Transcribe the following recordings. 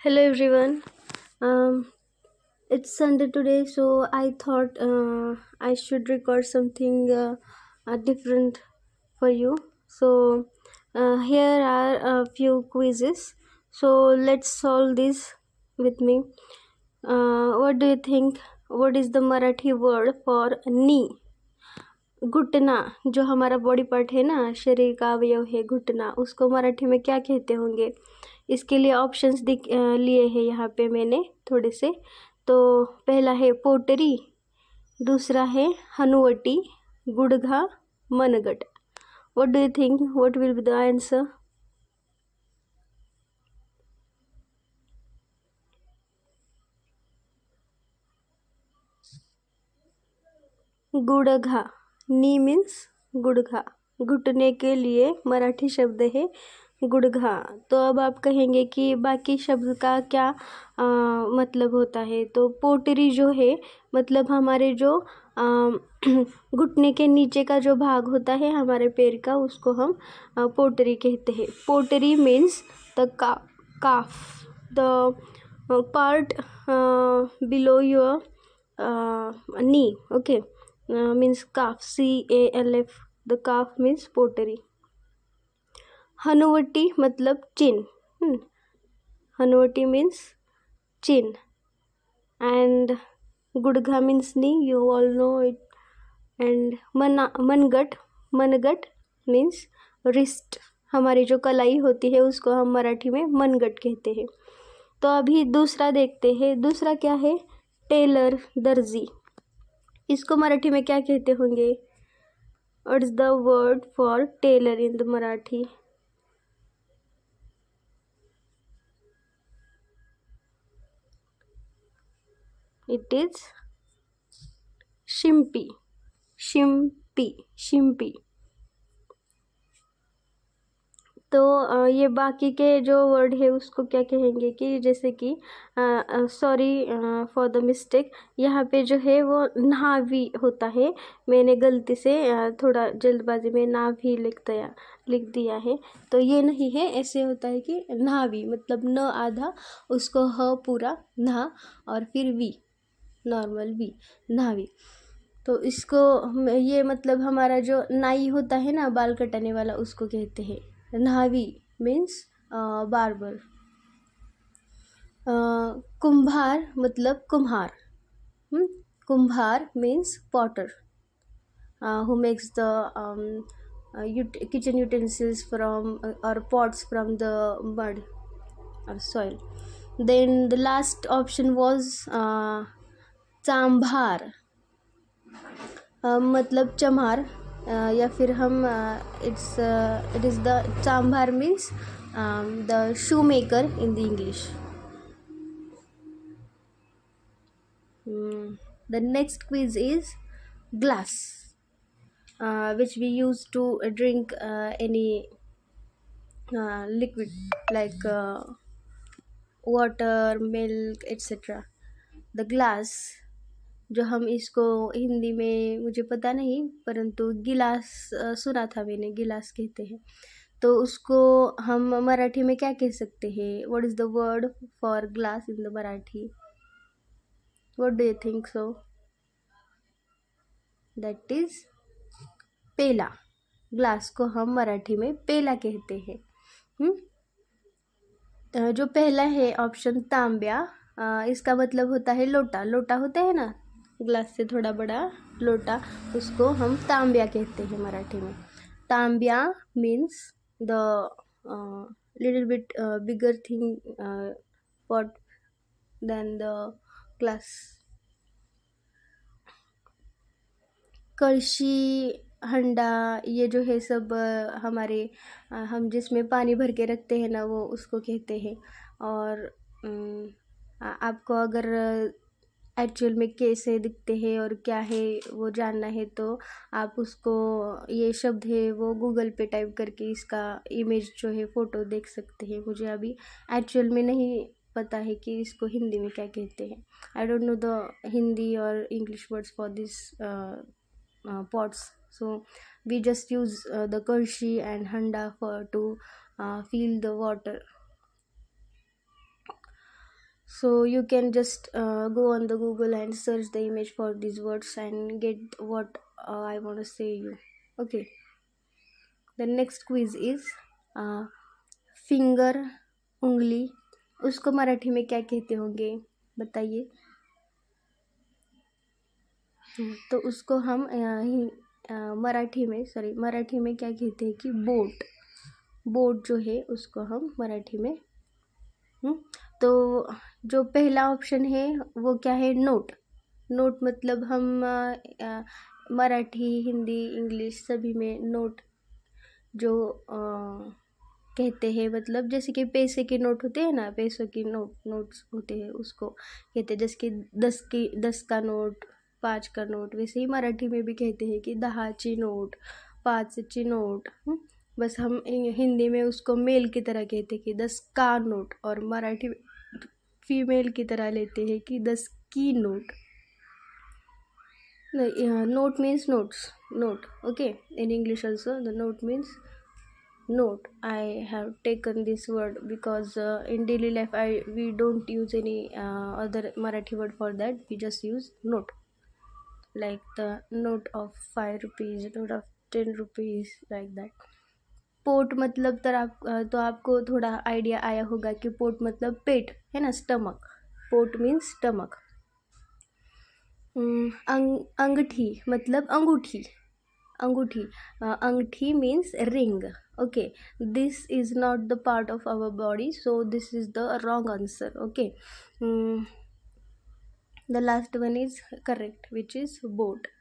Hello everyone. Um, it's Sunday today, so I thought I should record something different for you. So here are a few quizzes. So let's solve this with me. What do you think? What is the Marathi word for knee? घुटना, जो हमारा body part है ना, शरीर का अवयव है घुटना, उसको मराठी में क्या कहते होंगे? इसके लिए ऑप्शंस लिए हैं यहाँ पे मैंने थोड़े से। तो पहला है पोटरी, दूसरा है हनुवटी, गुड़घा, मनगट। What do you think? What will be the answer? गुड़घा। नी मीन्स गुड़घा, घुटने के लिए मराठी शब्द है गुड़घा। तो अब आप कहेंगे कि बाकी शब्द का क्या मतलब होता है? तो पोटरी जो है, मतलब हमारे जो घुटने के नीचे का जो भाग होता है हमारे पैर का, उसको हम पोटरी कहते हैं। पोटरी means the calf, the part below your knee, okay, means calf, CALF, the calf means pottery. हनुवटी मतलब chin, हनुवटी means chin, and गुड़घा means knee, you all know it. And मनगट means wrist, हमारी जो कलाई होती है उसको हम मराठी में मनगट कहते हैं। तो अभी दूसरा देखते हैं। दूसरा क्या है? टेलर, दर्जी। इसको मराठी में क्या कहते होंगे? What is the word for tailor in the Marathi? It is शिंपी, शिंपी। तो ये बाकी के जो वर्ड है उसको क्या कहेंगे? कि जैसे कि सॉरी फॉर द मिस्टेक, यहाँ पे जो है वो नावी होता है। मैंने गलती से थोड़ा जल्दबाजी में नाभी लिख दिया है। तो ये नहीं है, ऐसे होता है कि नावी मतलब न आधा, उसको ह पूरा ना, और फिर वी, नॉर्मल वी, नावी। तो इसको ये मतलब हमारा जो नाई होता है ना, बाल कटाने वाला, उसको कहते हैं नावी, मीन्स बार्बर। कुम्हार मतलब कुम्हार, कुम्हार means Potter, who makes the kitchen utensils from or pots from the mud or soil. Then the last option was चांभार, मतलब चमार, या फिर हम इट इज़ द चांभार means the shoe maker in the English. The next quiz is glass, which we use to drink any liquid like water, milk, etc. The glass, जो हम इसको हिंदी में मुझे पता नहीं, परंतु गिलास सुना था मैंने, गिलास कहते हैं। तो उसको हम मराठी में क्या कह सकते हैं? What is the word for glass in the Marathi? What do you think? So that is पेला। ग्लास को हम मराठी में पेला कहते हैं। जो पहला है ऑप्शन तांब्या, इसका मतलब होता है लोटा। लोटा होता है ना, ग्लास से थोड़ा बड़ा लोटा, उसको हम तांब्या कहते हैं मराठी में। तांब्या means the little bit bigger thing pot then the glass. कलशी, हंडा, ये जो है सब हमारे हम जिसमें पानी भर के रखते हैं ना, वो उसको कहते हैं। और आपको अगर एक्चुअल में कैसे दिखते हैं और क्या है वो जानना है, तो आप उसको, ये शब्द है वो गूगल पे टाइप करके इसका इमेज जो है फ़ोटो देख सकते हैं। मुझे अभी एक्चुअल में नहीं पता है कि इसको हिंदी में क्या कहते हैं। I don't know the Hindi और English words for this pots, so we just use the kalshi and handa to fill the water. So you can just go on the Google and search the image for these words and get what I want to say you. Okay. The next quiz is finger, उंगली, उसको मराठी में क्या कहते होंगे बताइए। तो उसको हम मराठी में क्या कहते हैं कि बोट। बोट जो है उसको हम मराठी में तो जो पहला ऑप्शन है वो क्या है, नोट। नोट मतलब हम मराठी, हिंदी, इंग्लिश सभी में नोट जो कहते हैं, मतलब जैसे कि पैसे के नोट होते हैं ना, पैसों की नोट्स होते हैं उसको कहते हैं। जैसे कि 10 का नोट, 5 का नोट, वैसे ही मराठी में भी कहते हैं कि 10ची नोट, 5ची नोट। बस हम हिंदी में उसको मेल की तरह कहते हैं कि 10 का नोट, और मराठी में फीमेल की तरह लेते हैं कि 10 की note. Note means notes, note. Okay, in English also the note means note. I have taken this word because in daily life we don't use any other Marathi word for that. We just use note, like the note of 5 rupees, note of 10 rupees, like that. Pot मतलब तो आपको थोड़ा idea आया होगा कि pot मतलब पेट है ना, स्टमक। Pot means stomach. अंगठी मतलब अंगूठी। अंगूठी, अंगठी means ring. Okay, this is not the part of our body, so this is the wrong answer. Okay. The last one is correct, which is boat.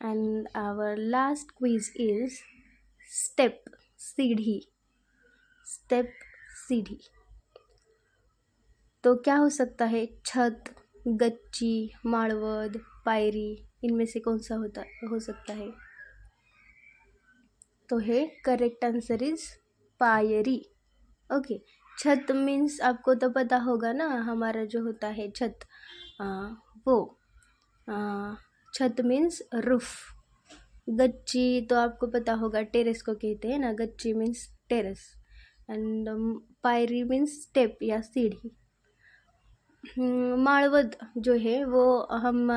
And our last quiz is step, सीढ़ी। Step, सीढ़ी। तो क्या हो सकता है, छत, गच्ची, माड़वद, पायरी, इनमें से कौन सा हो सकता है। तो है करेक्ट आंसर इज पायरी। ओके। छत मीन्स आपको तो पता होगा ना, हमारा जो होता है छत, वो छत मीन्स रूफ। गच्ची तो आपको पता होगा टेरेस को कहते हैं ना, गच्ची मीन्स टेरेस। एंड पायरी मीन्स स्टेप या सीढ़ी। माड़वद जो है वो हम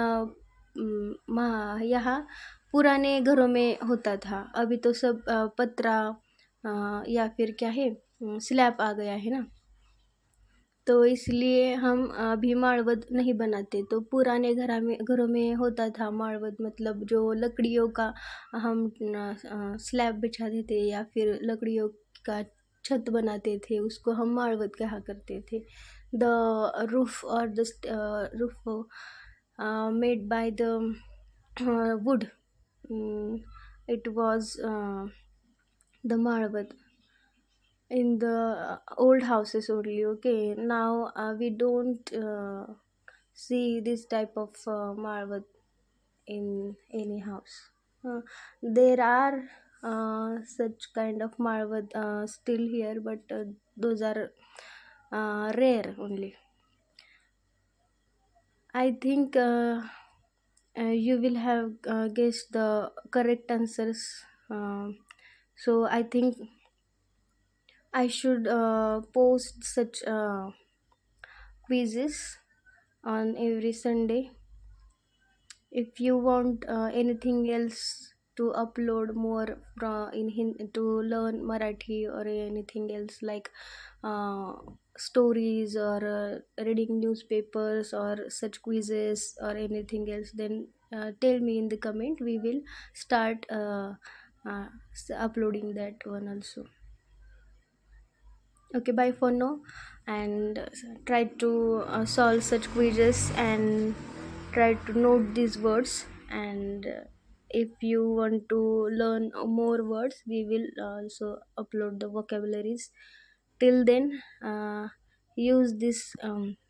यहाँ पुराने घरों में होता था। अभी तो सब पतरा या फिर क्या है, स्लैब आ गया है ना, तो इसलिए हम अभी माड़वद नहीं बनाते। तो पुराने घरों में होता था माड़वद, मतलब जो लकड़ियों का हम स्लैब बिछा देते या फिर लकड़ियों का छत बनाते थे, उसको हम माड़वद कहा करते थे। द रूफ और the roof made by the wood, it was the marwat in the old houses only. Okay, now we don't see this type of marwat in any house. There are such kind of marwat still here, but those are rare only. I think you will have guessed the correct answers. So I think I should post such quizzes on every Sunday. If you want anything else to upload more to learn Marathi or anything else like stories or reading newspapers or such quizzes or anything else, then tell me in the comment. We will start uploading that one also. Okay, bye for now, and try to solve such quizzes and try to note these words. And if you want to learn more words, we will also upload the vocabularies. Till then, use these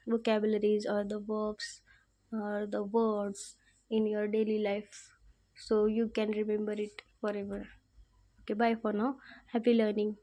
vocabularies or the verbs or the words in your daily life so you can remember it forever. Okay, bye for now. Happy learning.